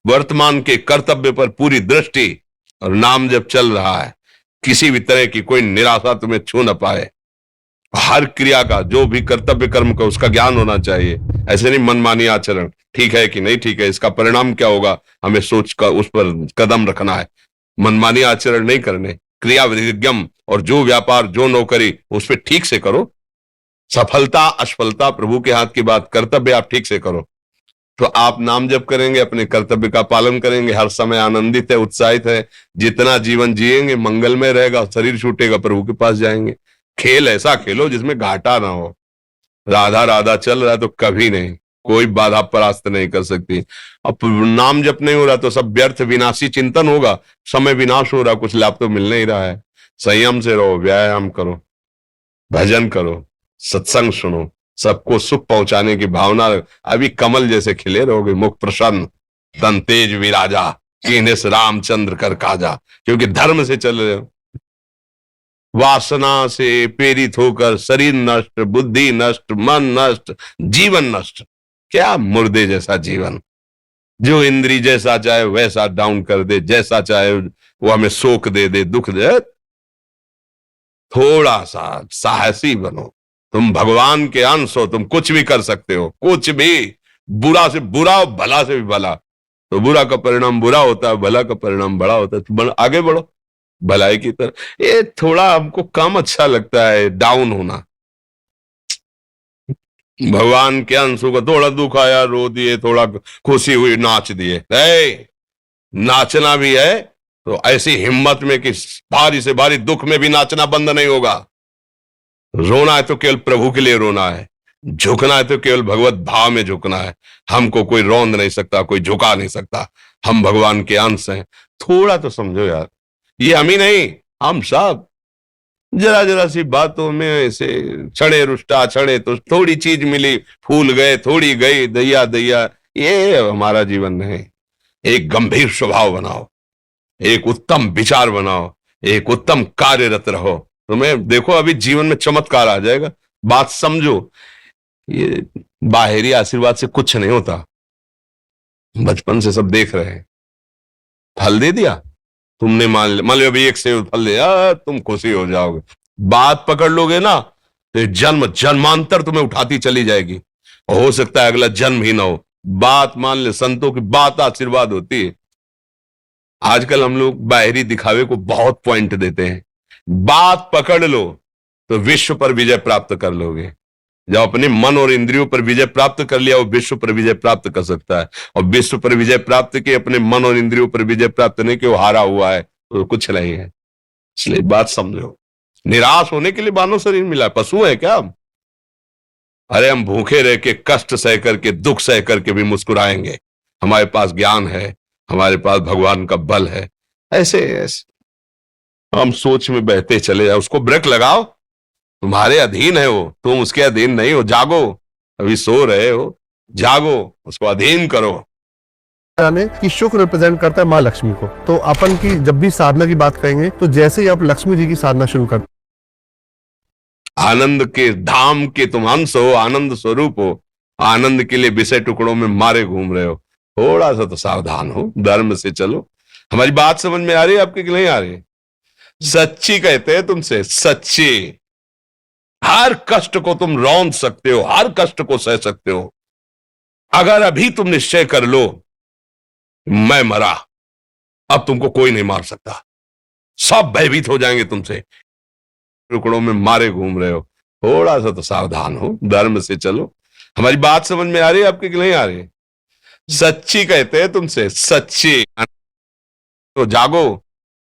वर्तमान के कर्तव्य पर पूरी दृष्टि और नाम जब चल रहा है, किसी भी तरह की कोई निराशा तुम्हें छू न पाए। हर क्रिया का, जो भी कर्तव्य कर्म का, उसका ज्ञान होना चाहिए। ऐसे नहीं मनमानी आचरण, ठीक है कि नहीं ठीक है, इसका परिणाम क्या होगा, हमें सोच कर उस पर कदम रखना है। मनमानी आचरण नहीं करने, क्रिया विधिज्ञम, और जो व्यापार जो नौकरी उस पर ठीक से करो। सफलता असफलता प्रभु के हाथ की बात, कर्तव्य आप ठीक से करो तो आप नाम जप करेंगे, अपने कर्तव्य का पालन करेंगे, हर समय आनंदित है, उत्साहित है, जितना जीवन जिएंगे मंगलमय रहेगा। शरीर छूटेगा, प्रभु के पास जाएंगे। खेल ऐसा खेलो जिसमें घाटा ना हो। राधा राधा चल रहा है तो कभी नहीं, कोई बाधा परास्त नहीं कर सकती। अब नाम जप नहीं हो रहा तो सब व्यर्थ विनाशी चिंतन होगा, समय विनाश हो रहा, कुछ लाभ तो मिल नहीं रहा है। संयम से रहो, व्यायाम करो, भजन करो, सत्संग सुनो, सबको सुख पहुंचाने की भावना। अभी कमल जैसे खिले रहोगे, मुख प्रसन्न, तन तेज विराजा, कीन्हे से रामचंद्र कर काजा, क्योंकि धर्म से चल रहे हो। वासना से प्रेरित होकर शरीर नष्ट, बुद्धि नष्ट, मन नष्ट, जीवन नष्ट। क्या मुर्दे जैसा जीवन, जो इंद्री जैसा चाहे वैसा डाउन कर दे, जैसा चाहे वो हमें शोक दे दे, दुख दे। थोड़ा सा साहसी बनो, तुम भगवान के अंश हो, तुम कुछ भी कर सकते हो, कुछ भी। बुरा से बुरा और भला से भी भला, तो बुरा का परिणाम बुरा होता है, भला का परिणाम बड़ा होता है। तो आगे बढ़ो भलाई की तरफ। ये थोड़ा हमको कम अच्छा लगता है डाउन होना। भगवान के अंशों का थोड़ा दुख आया रो दिए, थोड़ा खुशी हुई नाच दिए। नाचना भी है तो ऐसी हिम्मत में कि भारी से भारी दुख में भी नाचना बंद नहीं होगा। रोना है तो केवल प्रभु के लिए रोना है, झुकना है तो केवल भगवत भाव में झुकना है। हमको कोई रौंद नहीं सकता, कोई झुका नहीं सकता, हम भगवान के अंश हैं। थोड़ा तो समझो यार, ये हम ही नहीं, हम सब जरा जरा सी बातों में ऐसे छड़े रुष्टा, छड़े तो थोड़ी चीज मिली, फूल गए, थोड़ी गई, दैया दैया। ये हमारा जीवन नहीं। एक गंभीर स्वभाव बनाओ, एक उत्तम विचार बनाओ, एक उत्तम कार्यरत रहो। तुम्हें देखो अभी जीवन में चमत्कार आ जाएगा। बात समझो, ये बाहरी आशीर्वाद से कुछ नहीं होता। बचपन से सब देख रहे हैं, फल दे दिया तुमने, मान लो अभी एक सेब फल दिया, तुम खुशी हो जाओगे। बात पकड़ लोगे ना तो जन्म जन्मांतर तुम्हें उठाती चली जाएगी, और हो सकता है अगला जन्म ही ना हो। बात मान ले, संतों की बात आशीर्वाद होती है। आजकल हम लोग बाहरी दिखावे को बहुत पॉइंट देते हैं। बात पकड़ लो तो विश्व पर विजय प्राप्त कर लोगे। जब अपने मन और इंद्रियों पर विजय प्राप्त कर लिया, वो विश्व पर विजय प्राप्त कर सकता है। और विश्व पर विजय प्राप्त किए, अपने मन और इंद्रियों पर विजय प्राप्त नहीं कि वो हारा हुआ है, तो कुछ नहीं है। इसलिए बात समझो, निराश होने के लिए मानव शरीर मिला, पशु है क्या हम? अरे हम भूखे रह के, कष्ट सह करके, दुख सह करके भी मुस्कुराएंगे। हमारे पास ज्ञान है, हमारे पास भगवान का बल है। ऐसे ऐसे हम सोच में बहते चले जाओ, उसको ब्रेक लगाओ। तुम्हारे अधीन है वो, तुम उसके अधीन नहीं हो। जागो, अभी सो रहे हो, जागो, उसको अधीन करो। कि शुक्र रिप्रेजेंट करता है माँ लक्ष्मी को, तो अपन की जब भी साधना की बात करेंगे तो जैसे ही आप लक्ष्मी जी की साधना शुरू कर, आनंद के धाम के तुम अंश हो, आनंद स्वरूप हो, आनंद के लिए विषय टुकड़ों में मारे घूम रहे हो। थोड़ा सा तो सावधान हो, धर्म से चलो। हमारी बात समझ में आ रही है आपकी कि नहीं आ रही? सच्ची कहते हैं तुमसे, सच्ची। हर कष्ट को तुम रौंद सकते हो, हर कष्ट को सह सकते हो, अगर अभी तुम निश्चय कर लो मैं मरा, अब तुमको कोई नहीं मार सकता। सब भयभीत हो जाएंगे तुमसे, टुकड़ों में मारे घूम रहे हो। थोड़ा सा तो सावधान हो, धर्म से चलो। हमारी बात समझ में आ रही है आपकी कि नहीं आ रही? सच्ची कहते हैं तुमसे, सच्ची। तो जागो,